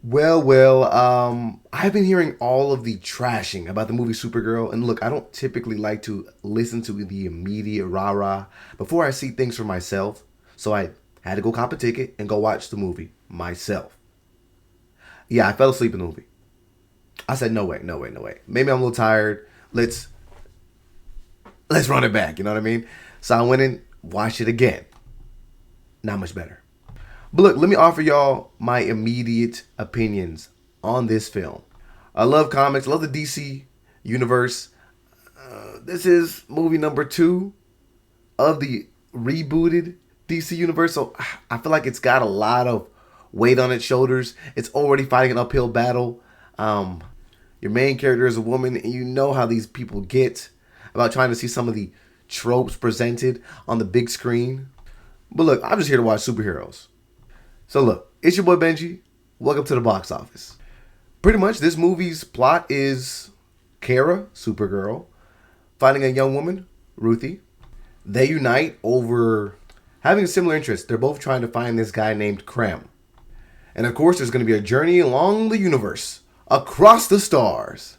I've been hearing all of the trashing about the movie Supergirl, and look, I don't typically like to listen to the immediate rah-rah before I see things for myself, so I had to go cop a ticket and go watch the movie myself. Yeah, I fell asleep in the movie. I said, no way, no way, no way. Maybe I'm a little tired. Let's run it back, you know what I mean? So I went and watched it again. Not much better. But look, let me offer y'all my immediate opinions on this film. I love comics, I love the DC universe. This is movie number 2 of the rebooted DC universe, so I feel like it's got a lot of weight on its shoulders. It's already fighting an uphill battle. Your main character is a woman, and you know how these people get about trying to see some of the tropes presented on the big screen. But look, I'm just here to watch superheroes. So look, it's your boy Benji. Welcome to the box office. Pretty much this movie's plot is Kara, Supergirl, finding a young woman, Ruthye. They unite over having a similar interest. They're both trying to find this guy named Krem. And of course, there's going to be a journey along the universe, across the stars,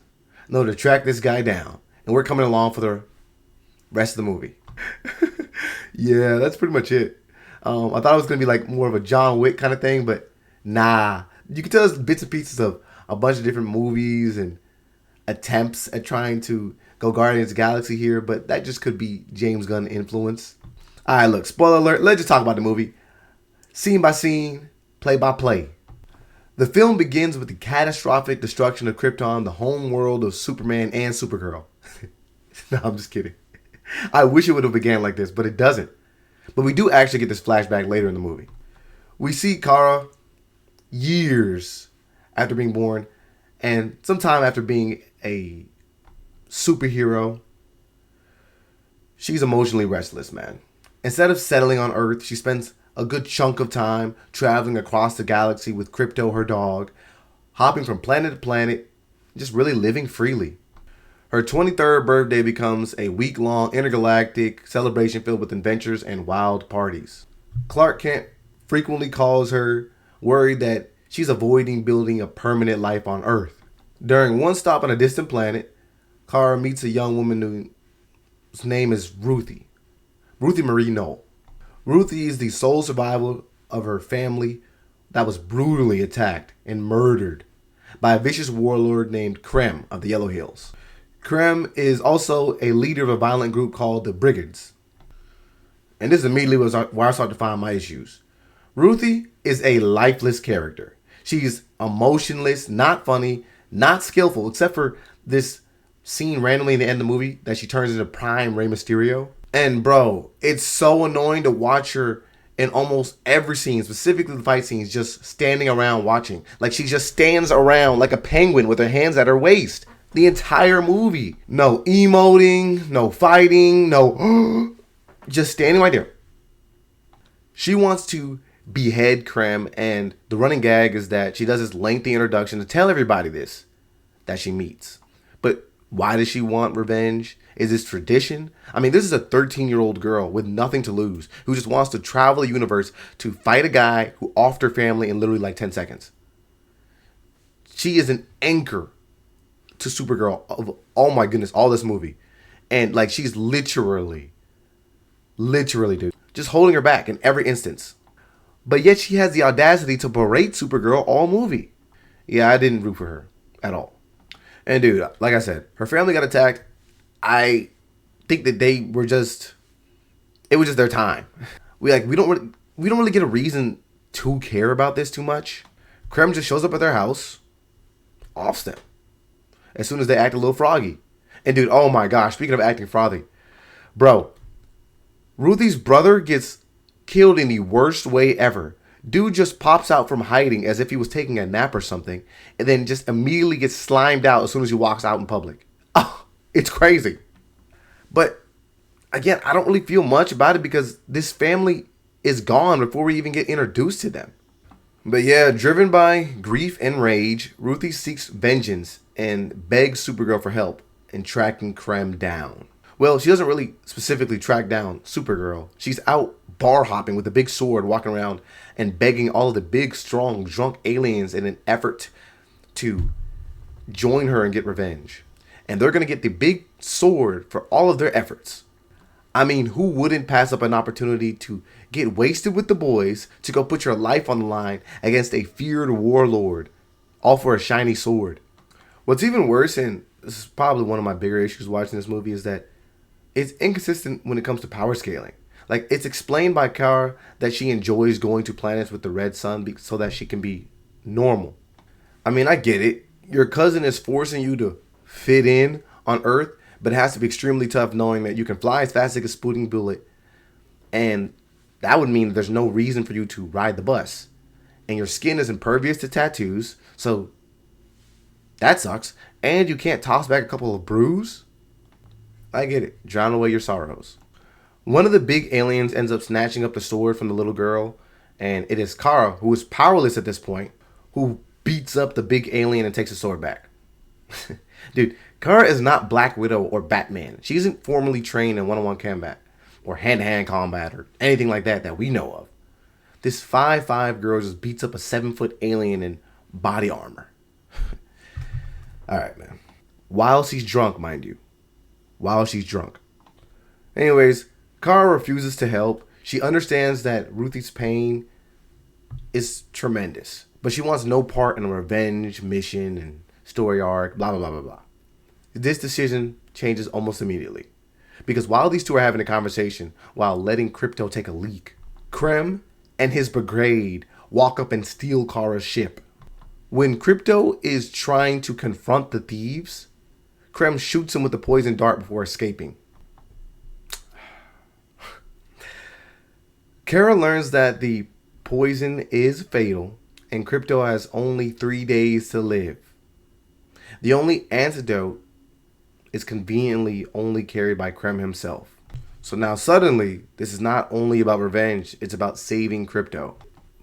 to track this guy down. And we're coming along for the rest of the movie. Yeah, that's pretty much it. I thought it was going to be like more of a John Wick kind of thing, but nah. You can tell it's bits and pieces of a bunch of different movies and attempts at trying to go Guardians of the Galaxy here, but that just could be James Gunn influence. All right, look, spoiler alert. Let's just talk about the movie. Scene by scene, play by play. The film begins with the catastrophic destruction of Krypton, the home world of Superman and Supergirl. No, I'm just kidding. I wish it would have began like this, but it doesn't. But we do actually get this flashback later in the movie. We see Kara years after being born and sometime after being a superhero. She's emotionally restless, man. Instead of settling on Earth, she spends a good chunk of time traveling across the galaxy with KRYPTO, her dog, hopping from planet to planet, just really living freely. Her 23rd birthday becomes a week-long intergalactic celebration filled with adventures and wild parties. Clark Kent frequently calls her, worried that she's avoiding building a permanent life on Earth. During one stop on a distant planet, Kara meets a young woman whose name is Ruthye Marie Knoll. Ruthye is the sole survivor of her family that was brutally attacked and murdered by a vicious warlord named Krem of the Yellow Hills. Krem is also a leader of a violent group called the Brigands. And this immediately was where I started to find my issues. Ruthye is a lifeless character. She's emotionless, not funny, not skillful, except for this scene randomly in the end of the movie that she turns into Prime Rey Mysterio. And bro, it's so annoying to watch her in almost every scene, specifically the fight scenes, just standing around watching. Like she just stands around like a penguin with her hands at her waist. The entire movie. No emoting, no fighting, no just standing right there. She wants to behead Krem, and the running gag is that she does this lengthy introduction to tell everybody this that she meets. But why does she want revenge? Is this tradition? I mean, this is a 13-year-old girl with nothing to lose who just wants to travel the universe to fight a guy who offed her family in literally like 10 seconds. She is an anchor to Supergirl of, oh my goodness, all this movie. And like she's literally, dude, just holding her back in every instance. But yet she has the audacity to berate Supergirl all movie. Yeah, I didn't root for her at all. And dude, like I said, her family got attacked. I think that it was just their time. We don't really get a reason to care about this too much. Krem just shows up at their house, offs them as soon as they act a little froggy. And dude, oh my gosh, speaking of acting froggy, bro, Ruthie's brother gets killed in the worst way ever. Dude just pops out from hiding as if he was taking a nap or something, and then just immediately gets slimed out as soon as he walks out in public. Oh, it's crazy. But again, I don't really feel much about it because this family is gone before we even get introduced to them. But yeah, driven by grief and rage, Ruthye seeks vengeance and begs Supergirl for help in tracking Krem down. Well, she doesn't really specifically track down Supergirl. She's out bar hopping with a big sword, walking around and begging all of the big, strong, drunk aliens in an effort to join her and get revenge. And they're going to get the big sword for all of their efforts. I mean, who wouldn't pass up an opportunity to get wasted with the boys to go put your life on the line against a feared warlord, all for a shiny sword? What's even worse, and this is probably one of my bigger issues watching this movie, is that it's inconsistent when it comes to power scaling. Like, it's explained by Kara that she enjoys going to planets with the red sun so that she can be normal. I mean, I get it. Your cousin is forcing you to fit in on Earth, but it has to be extremely tough knowing that you can fly as fast as a Sputnik bullet, and that would mean there's no reason for you to ride the bus. And your skin is impervious to tattoos, so that sucks. And you can't toss back a couple of brews? I get it. Drown away your sorrows. One of the big aliens ends up snatching up the sword from the little girl, and it is Kara, who is powerless at this point, who beats up the big alien and takes the sword back. Dude, Kara is not Black Widow or Batman. She isn't formally trained in one-on-one combat or hand-to-hand combat or anything like that we know of. This 5'5" girl just beats up a 7-foot alien in body armor. Alright, man. While she's drunk, mind you. While she's drunk. Anyways, Kara refuses to help. She understands that Ruthie's pain is tremendous, but she wants no part in a revenge mission and story arc, blah, blah, blah, blah, blah. This decision changes almost immediately. Because while these two are having a conversation, while letting KRYPTO take a leak, Krem and his brigade walk up and steal Kara's ship. When KRYPTO is trying to confront the thieves, Krem shoots him with a poison dart before escaping. Kara learns that the poison is fatal and KRYPTO has only 3 days to live. The only antidote is conveniently only carried by Krem himself. So now suddenly, this is not only about revenge, it's about saving KRYPTO.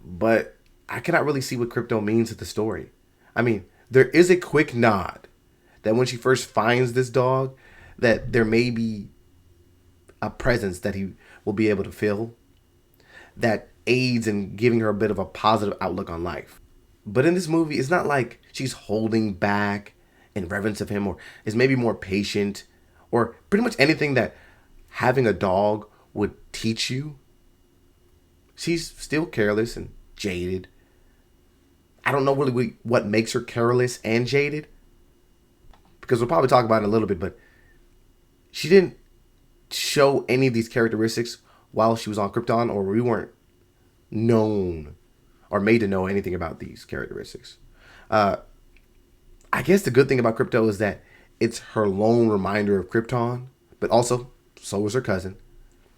But I cannot really see what KRYPTO means to the story. I mean, there is a quick nod that when she first finds this dog, that there may be a presence that he will be able to fill that aids in giving her a bit of a positive outlook on life. But in this movie, it's not like she's holding back in reverence of him or is maybe more patient or pretty much anything that having a dog would teach you. She's still careless and jaded. I don't know really what makes her careless and jaded, because we'll probably talk about it in a little bit, but she didn't show any of these characteristics while she was on Krypton, or we weren't known or made to know anything about these characteristics. I guess the good thing about KRYPTO is that it's her lone reminder of Krypton, but also so is her cousin,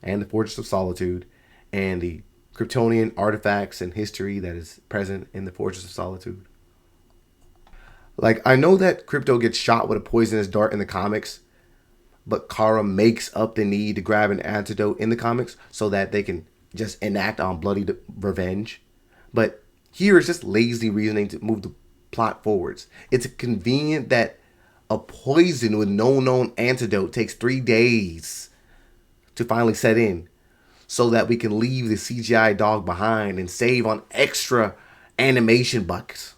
and the Fortress of Solitude, and the Kryptonian artifacts and history that is present in the Fortress of Solitude. Like, I know that KRYPTO gets shot with a poisonous dart in the comics, but Kara makes up the need to grab an antidote in the comics so that they can just enact on bloody revenge. But here is just lazy reasoning to move the plot forwards. It's convenient that a poison with no known antidote takes 3 days to finally set in, so that we can leave the CGI dog behind and save on extra animation bucks.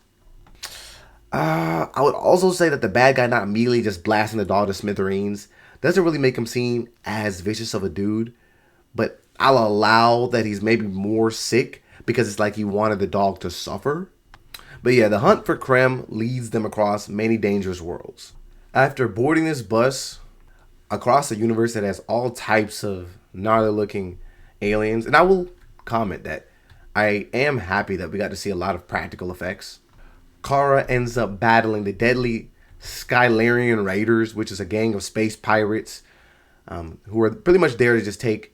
I would also say that the bad guy not immediately just blasting the dog to smithereens doesn't really make him seem as vicious of a dude, but I'll allow that he's maybe more sick because it's like he wanted the dog to suffer. But yeah, the hunt for Krem leads them across many dangerous worlds. After boarding this bus across a universe that has all types of gnarly looking aliens, and I will comment that I am happy that we got to see a lot of practical effects. Kara ends up battling the deadly Skylarian Raiders, which is a gang of space pirates who are pretty much there to just take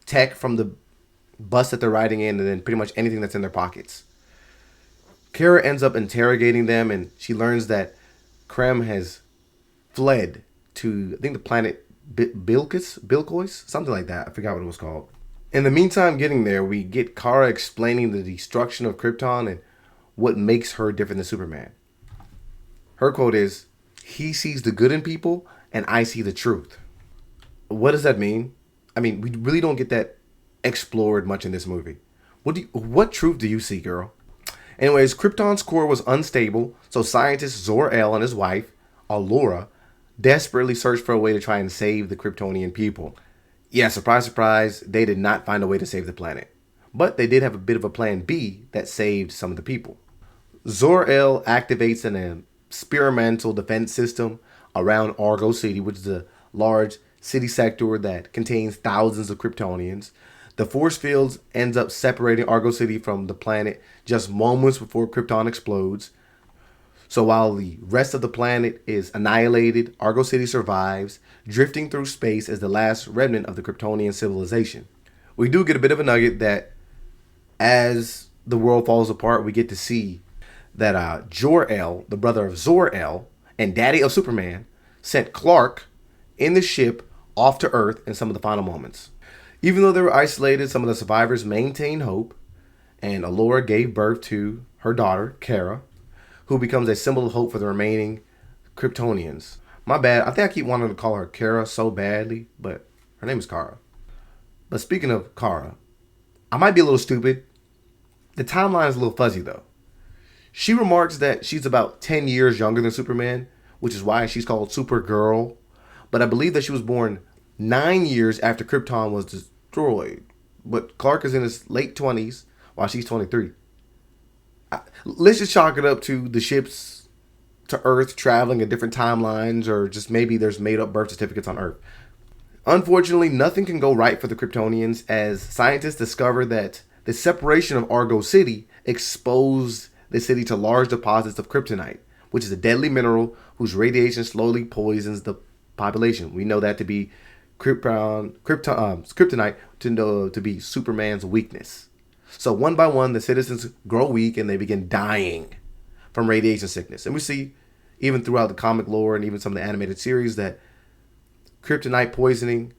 tech from the bus that they're riding in and then pretty much anything that's in their pockets. Kara ends up interrogating them, and she learns that Krem has fled to, I think, the planet Bilkois, something like that. I forgot what it was called. In the meantime, getting there, we get Kara explaining the destruction of Krypton and what makes her different than Superman. Her quote is, "He sees the good in people and I see the truth." What does that mean? I mean, we really don't get that explored much in this movie. What truth do you see, girl? Anyways, Krypton's core was unstable, so scientist Zor-El and his wife, Allura, desperately searched for a way to try and save the Kryptonian people. Yeah, surprise, surprise, they did not find a way to save the planet. But they did have a bit of a plan B that saved some of the people. Zor-El activates an experimental defense system around Argo City, which is a large city sector that contains thousands of Kryptonians. The force fields ends up separating Argo City from the planet just moments before Krypton explodes. So while the rest of the planet is annihilated, Argo City survives, drifting through space as the last remnant of the Kryptonian civilization. We do get a bit of a nugget that as the world falls apart, we get to see that Jor-El, the brother of Zor-El and daddy of Superman, sent Clark in the ship off to Earth in some of the final moments. Even though they were isolated, some of the survivors maintained hope, and Allura gave birth to her daughter, Kara, who becomes a symbol of hope for the remaining Kryptonians. My bad, I think I keep wanting to call her Kara so badly, but her name is Kara. But speaking of Kara, I might be a little stupid. The timeline is a little fuzzy though. She remarks that she's about 10 years younger than Superman, which is why she's called Supergirl. But I believe that she was born 9 years after Krypton was destroyed. But Clark is in his late 20s while she's 23. Let's just chalk it up to the ships to Earth traveling at different timelines, or just maybe there's made up birth certificates on Earth. Unfortunately, nothing can go right for the Kryptonians as scientists discover that the separation of Argo City exposed the city to large deposits of kryptonite, which is a deadly mineral whose radiation slowly poisons the population. We know that to be kryptonite to be Superman's weakness. So one by one, the citizens grow weak and they begin dying from radiation sickness. And we see, even throughout the comic lore and even some of the animated series, that kryptonite poisoning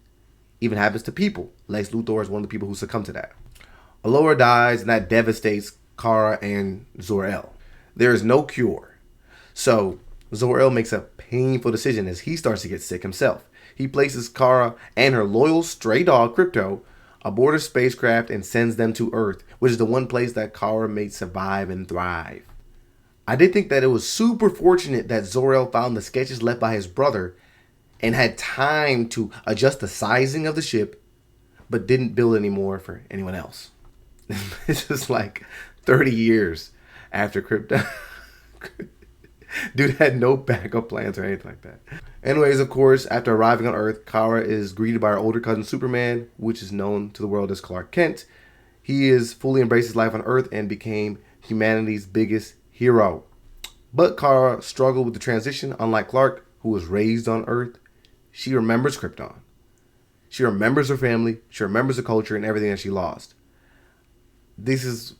even happens to people. Lex Luthor is one of the people who succumb to that. Allura dies, and that devastates Kara and Zor-El. There is no cure. So Zor-El makes a painful decision as he starts to get sick himself. He places Kara and her loyal stray dog, KRYPTO, aboard a spacecraft and sends them to Earth, which is the one place that Kara may survive and thrive. I did think that it was super fortunate that Zor-El found the sketches left by his brother and had time to adjust the sizing of the ship, but didn't build any more for anyone else. It's just like 30 years after KRYPTO. Dude had no backup plans or anything like that. Anyways, of course, after arriving on Earth, Kara is greeted by her older cousin Superman, which is known to the world as Clark Kent. He is fully embraced his life on Earth and became humanity's biggest hero. But Kara struggled with the transition. Unlike Clark, who was raised on Earth, she remembers Krypton. She remembers her family, she remembers the culture and everything that she lost. This is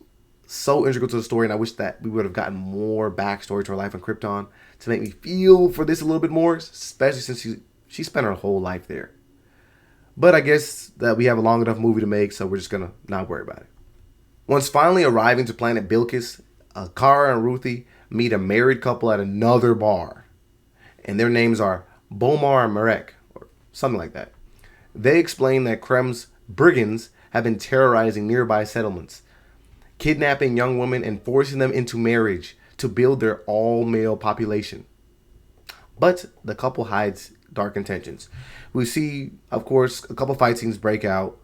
so integral to the story, and I wish that we would have gotten more backstory to her life on Krypton to make me feel for this a little bit more, especially since she spent her whole life there. But I guess that we have a long enough movie to make, so we're just gonna not worry about it. Once finally arriving to planet Bilkis, Kara and Ruthye meet a married couple at another bar, and their names are Bomar and Marek, or something like that. They explain that Krem's brigands have been terrorizing nearby settlements, kidnapping young women and forcing them into marriage to build their all-male population. But the couple hides dark intentions. We see, of course, a couple fight scenes break out.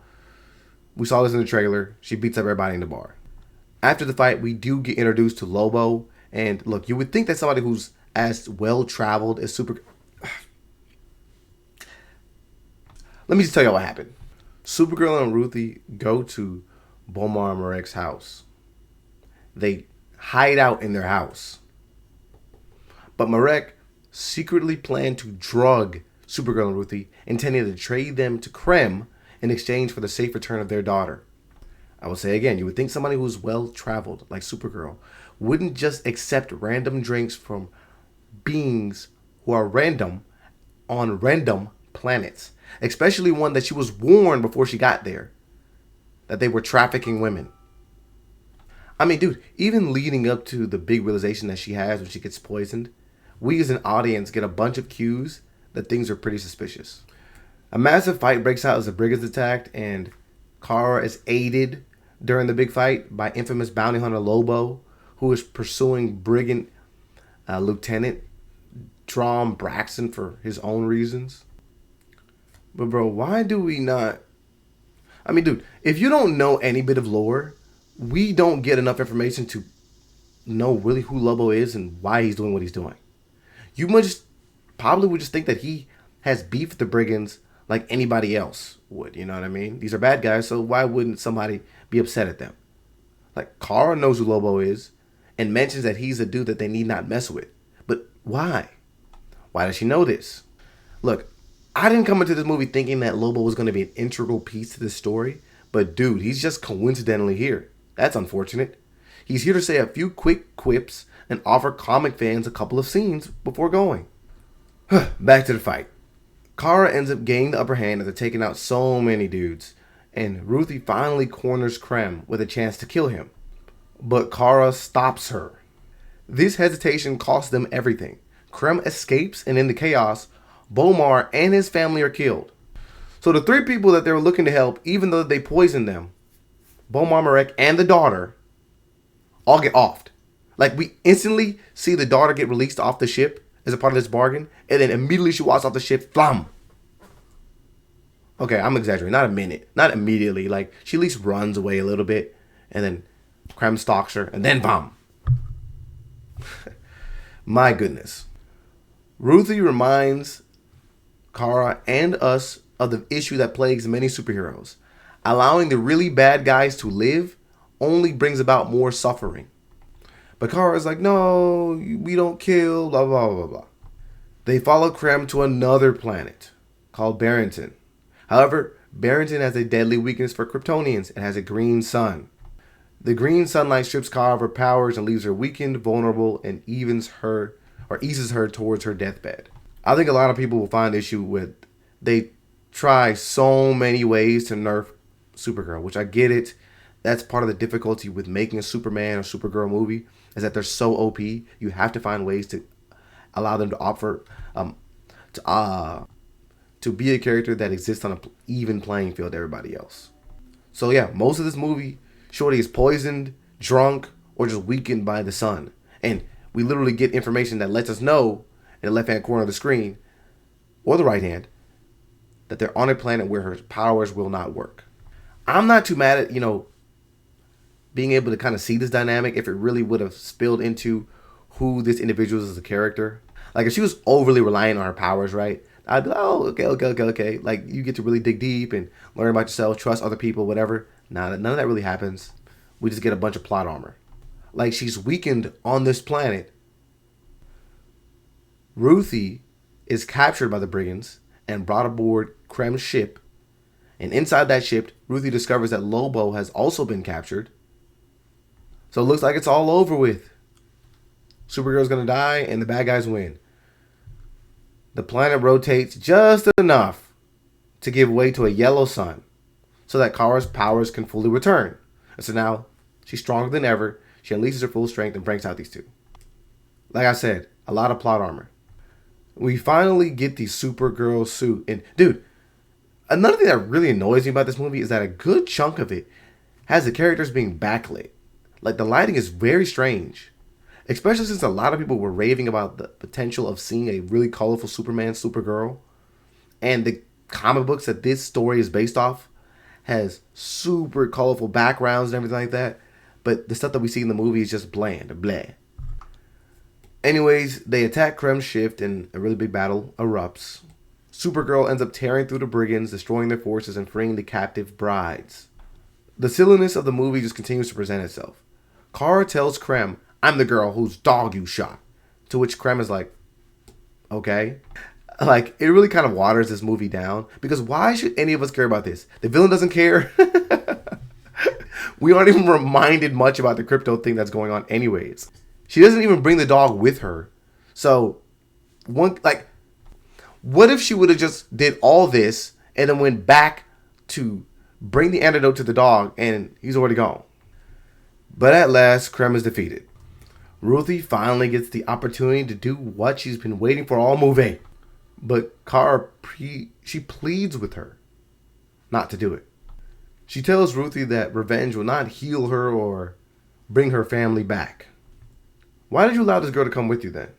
We saw this in the trailer. She beats up everybody in the bar. After the fight, we do get introduced to Lobo. And look, you would think that somebody who's as well-traveled as Supergirl... Let me just tell you what happened. Supergirl and Ruthye go to Bomar and Marek's house. They hide out in their house. But Marek secretly planned to drug Supergirl and Ruthye, intending to trade them to Krem in exchange for the safe return of their daughter. I will say again, you would think somebody who's well-traveled, like Supergirl, wouldn't just accept random drinks from beings who are random on random planets. Especially one that she was warned before she got there that they were trafficking women. I mean, dude, even leading up to the big realization that she has when she gets poisoned, we as an audience get a bunch of cues that things are pretty suspicious. A massive fight breaks out as the brigands attacked, and Kara is aided during the big fight by infamous bounty hunter Lobo, who is pursuing brigand Lieutenant Drom Braxton for his own reasons. But bro, why do we not... I mean, dude, if you don't know any bit of lore, we don't get enough information to know really who Lobo is and why he's doing what he's doing. You must probably would just think that he has beef with the brigands like anybody else would. You know what I mean? These are bad guys, so why wouldn't somebody be upset at them? Like, Kara knows who Lobo is and mentions that he's a dude that they need not mess with. But why? Why does she know this? Look, I didn't come into this movie thinking that Lobo was going to be an integral piece to this story, but dude, he's just coincidentally here. That's unfortunate. He's here to say a few quick quips and offer comic fans a couple of scenes before going. Back to the fight. Kara ends up gaining the upper hand after taking out so many dudes, and Ruthye finally corners Krem with a chance to kill him. But Kara stops her. This hesitation costs them everything. Krem escapes, and in the chaos, Bomar and his family are killed. So the three people that they were looking to help, even though they poisoned them, Bomar, Marek, and the daughter, all get offed. Like, we instantly see the daughter get released off the ship as a part of this bargain, and then immediately she walks off the ship, blam. Okay, I'm exaggerating. Not a minute. Not immediately. Like, she at least runs away a little bit, and then Krem stalks her, and then bam. My goodness. Ruthye reminds Kara and us of the issue that plagues many superheroes. Allowing the really bad guys to live only brings about more suffering. But Kara is like, no, we don't kill, blah, blah, blah, blah. They follow Krem to another planet called Barrington. However, Barrington has a deadly weakness for Kryptonians and has a green sun. The green sunlight strips Kara of her powers and leaves her weakened, vulnerable, and eases her towards her deathbed. I think a lot of people will find issue with they try so many ways to nerf Supergirl, which I get it. That's part of the difficulty with making a Superman or Supergirl movie, is that they're so OP. You have to find ways to allow them to offer to be a character that exists on an even playing field to everybody else. So yeah, most of this movie, Shorty is poisoned, drunk, or just weakened by the sun. And we literally get information that lets us know in the left-hand corner of the screen, or the right hand, that they're on a planet where her powers will not work. I'm not too mad at, being able to kind of see this dynamic if it really would have spilled into who this individual is as a character. Like, if she was overly reliant on her powers, right? I'd be like, oh, okay. Like, you get to really dig deep and learn about yourself, trust other people, whatever. Nah, none of that really happens. We just get a bunch of plot armor. Like, she's weakened on this planet. Ruthye is captured by the brigands and brought aboard Krem's ship. And inside that ship, Ruthye discovers that Lobo has also been captured. So it looks like it's all over with. Supergirl's gonna die and the bad guys win. The planet rotates just enough to give way to a yellow sun so that Kara's powers can fully return. And so now she's stronger than ever. She unleashes her full strength and breaks out these two. Like I said, a lot of plot armor. We finally get the Supergirl suit. And dude, another thing that really annoys me about this movie is that a good chunk of it has the characters being backlit. Like, the lighting is very strange. Especially since a lot of people were raving about the potential of seeing a really colorful Superman, Supergirl. And the comic books that this story is based off has super colorful backgrounds and everything like that. But the stuff that we see in the movie is just bland, bleh. Anyways, they attack Krem's ship and a really big battle erupts. Supergirl ends up tearing through the brigands, destroying their forces and freeing the captive brides. The silliness of the movie just continues to present itself. Kara tells Krem, I'm the girl whose dog you shot. To which Krem is like, okay. Like, it really kind of waters this movie down. Because why should any of us care about this? The villain doesn't care. We aren't even reminded much about the KRYPTO thing that's going on anyways. She doesn't even bring the dog with her. So, what if she would have just did all this and then went back to bring the antidote to the dog and he's already gone? But at last, Krem is defeated. Ruthye finally gets the opportunity to do what she's been waiting for all movie. But Kara, she pleads with her not to do it. She tells Ruthye that revenge will not heal her or bring her family back. Why did you allow this girl to come with you then?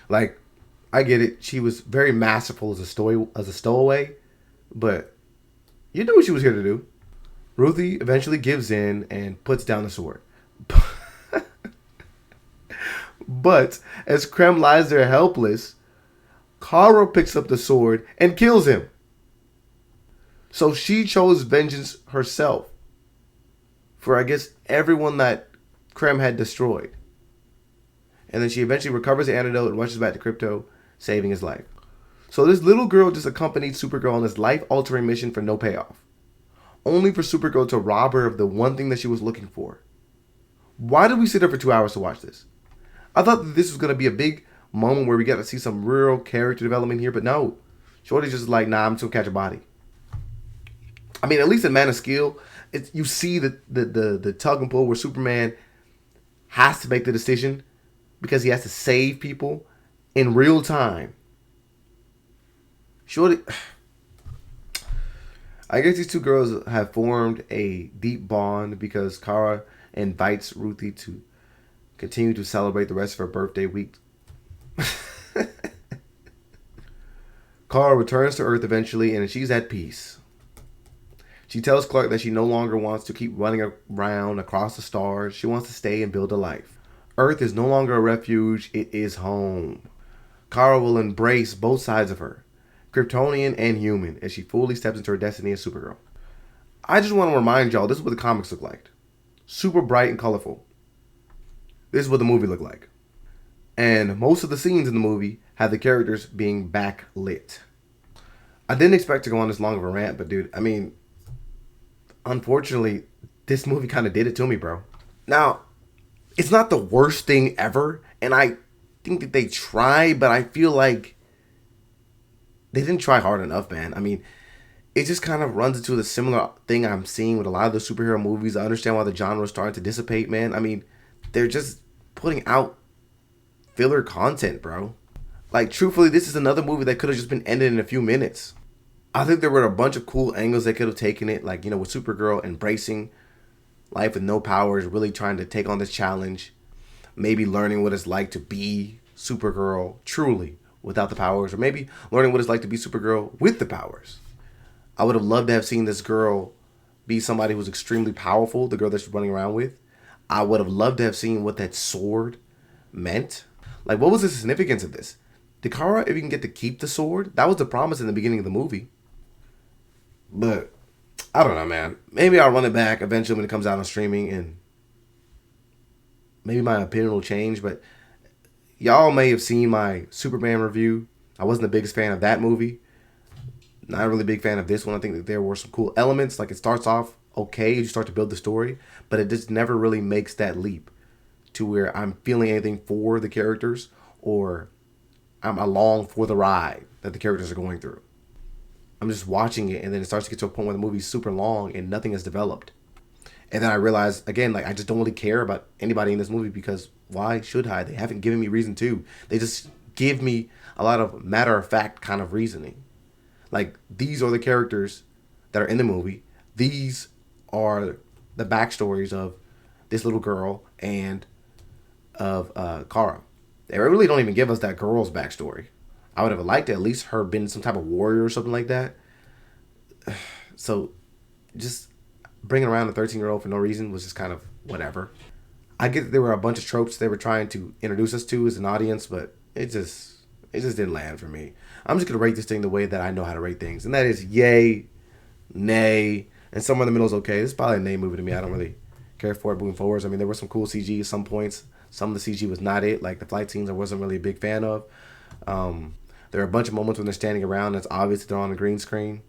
Like, I get it. She was very masterful as a stowaway, but you knew what she was here to do. Ruthye eventually gives in and puts down the sword. But as Krem lies there helpless, Kara picks up the sword and kills him. So she chose vengeance herself for, I guess, everyone that Krem had destroyed. And then she eventually recovers the antidote and rushes back to KRYPTO, saving his life. So this little girl just accompanied Supergirl on this life-altering mission for no payoff. Only for Supergirl to rob her of the one thing that she was looking for. Why did we sit there for 2 hours to watch this? I thought that this was going to be a big moment where we got to see some real character development here, but no. Shorty's just like, nah, I'm just going to catch a body. I mean, at least in Man of Steel, you see the tug and pull where Superman has to make the decision because he has to save people in real time. Shorty, I guess these two girls have formed a deep bond because Kara invites Ruthye to continue to celebrate the rest of her birthday week. Kara returns to Earth eventually, and she's at peace. She tells Clark that she no longer wants to keep running around across the stars. She wants to stay and build a life. Earth is no longer a refuge, it is home. Kara will embrace both sides of her, Kryptonian and human, as she fully steps into her destiny as Supergirl. I just want to remind y'all, this is what the comics look like. Super bright and colorful. This is what the movie looked like. And most of the scenes in the movie have the characters being backlit. I didn't expect to go on this long of a rant, but dude, I mean, unfortunately, this movie kind of did it to me, bro. Now, it's not the worst thing ever, and I think that they tried, but I feel like they didn't try hard enough, man. I mean, it just kind of runs into the similar thing I'm seeing with a lot of the superhero movies. I understand why the genre is starting to dissipate, man. I mean, they're just putting out filler content, bro. Like, truthfully, this is another movie that could have just been ended in a few minutes. I think there were a bunch of cool angles they could have taken it, like, you know, with Supergirl embracing life with no powers, really trying to take on this challenge, maybe learning what it's like to be Supergirl truly without the powers, or maybe learning what it's like to be Supergirl with the powers. I would have loved to have seen this girl be somebody who's extremely powerful, the girl that she's running around with. I would have loved to have seen what that sword meant. Like, what was the significance of this? Did Kara even get to keep the sword? That was the promise in the beginning of the movie. But I don't know, man. Maybe I'll run it back eventually when it comes out on streaming, and maybe my opinion will change. But y'all may have seen my Superman review. I wasn't the biggest fan of that movie. Not a really big fan of this one. I think that there were some cool elements. Like, it starts off okay as you start to build the story, but it just never really makes that leap to where I'm feeling anything for the characters or I'm along for the ride that the characters are going through. I'm just watching it, and then it starts to get to a point where the movie's super long and nothing is developed. And then I realize, again, like, I just don't really care about anybody in this movie because why should I? They haven't given me reason to. They just give me a lot of matter-of-fact kind of reasoning. Like, these are the characters that are in the movie. These are the backstories of this little girl and of Kara. They really don't even give us that girl's backstory. I would have liked at least her been some type of warrior or something like that. So just bringing around a 13-year-old for no reason was just kind of whatever. I get that there were a bunch of tropes they were trying to introduce us to as an audience, but it just didn't land for me. I'm just going to rate this thing the way that I know how to rate things, and that is yay, nay, and somewhere in the middle is okay. This is probably a nay movie to me. I don't really care for it moving forwards. I mean, there was some cool CG at some points. Some of the CG was not it. Like, the flight scenes I wasn't really a big fan of. There are a bunch of moments when they're standing around. It's obvious they're on a green screen.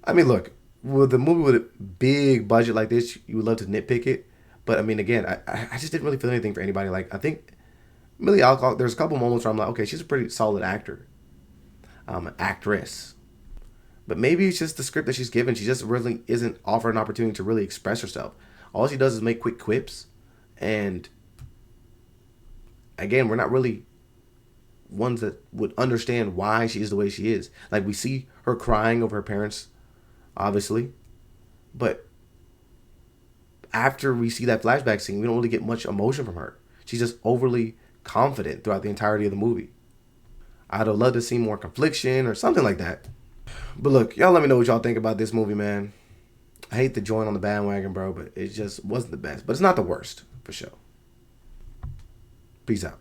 I mean, look, with a movie with a big budget like this, you would love to nitpick it. But, I mean, again, I just didn't really feel anything for anybody. Like, I think Millie Alcock, there's a couple moments where I'm like, okay, she's a pretty solid actor. Actress. But maybe it's just the script that she's given. She just really isn't offered an opportunity to really express herself. All she does is make quick quips. And, again, we're not really ones that would understand why she is the way she is. Like, we see her crying over her parents, obviously. But after we see that flashback scene, we don't really get much emotion from her. She's just overly confident throughout the entirety of the movie. I'd have loved to see more confliction or something like that. But look, y'all let me know what y'all think about this movie, man. I hate to join on the bandwagon, bro, but it just wasn't the best. But it's not the worst, for sure. Peace out.